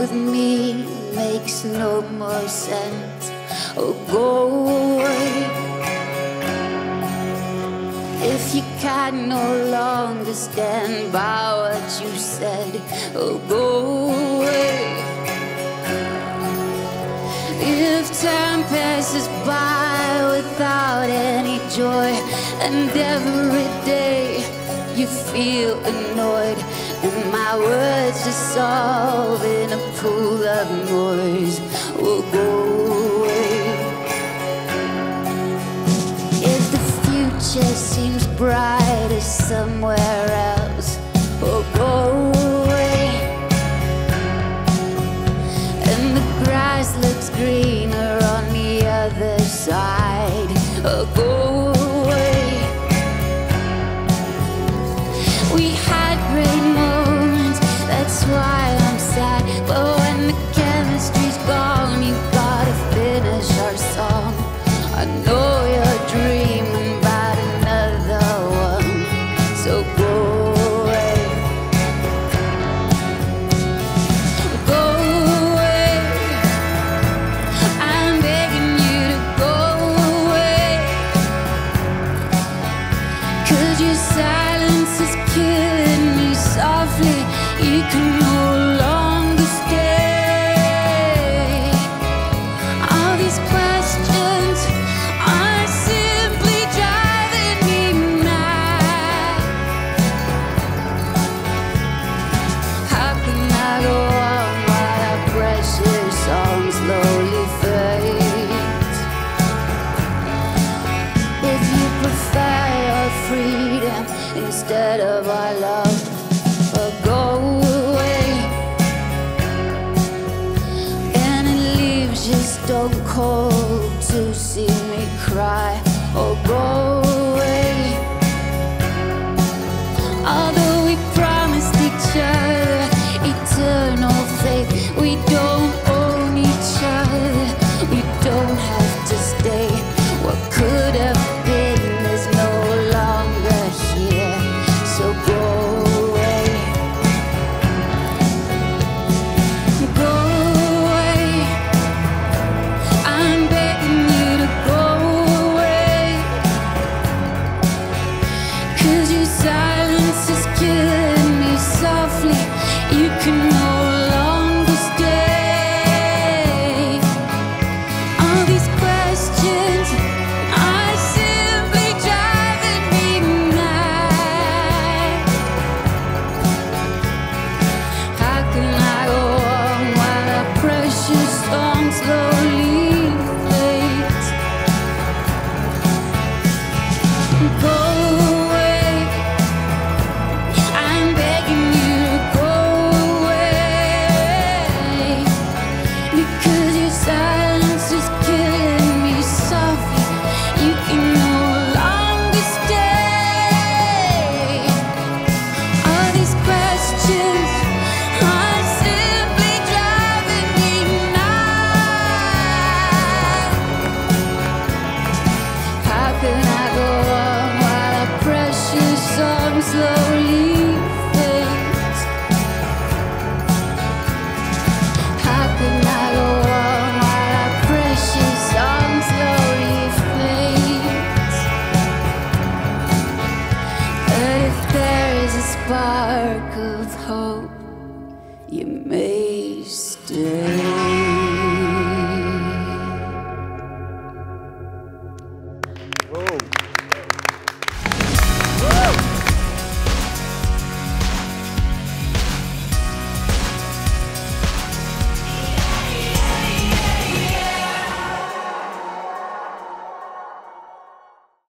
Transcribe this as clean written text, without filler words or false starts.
with me makes no more sense. Oh, go away. If you can no longer stand by what you said, oh, go away. If time passes by without any joy, and every day you feel annoyed, and my words dissolve in a pool of noise, will go away. If the future seems brighter somewhere else, will go away. And the grass looks greener on the other side, will go away. We had great moments, that's why I'm sad. But when the chemistry's gone, you gotta finish our song. I know you're dreaming about another one, so go away. Go away. I'm begging you to go away. 'Cause your silence is killing me softly. You can no longer stay. All these questions are simply driving me mad. How can I go on while our precious song slowly fades? If you prefer your freedom instead of our love, well, go away. And it leaves you stone cold to see me cry, or go away. Although we promised each other eternal faith, we don't own each other, we don't have to stay. What could have been is no longer here, so go away. Go away. I'm begging you to go away. 'Cause your silence is killing me softly. You can no longer stay. All these questions are simply driving me mad. How can I go on while our precious song slowly fades? Go away. I'm begging you to go away. Because your silence is killing me softly. You can no longer stay. All these questions are simply driving me mad. How can I go on while our precious song slowly fades? How can I go on while our precious song slowly fades? But if there is a spark of hope, you may stay.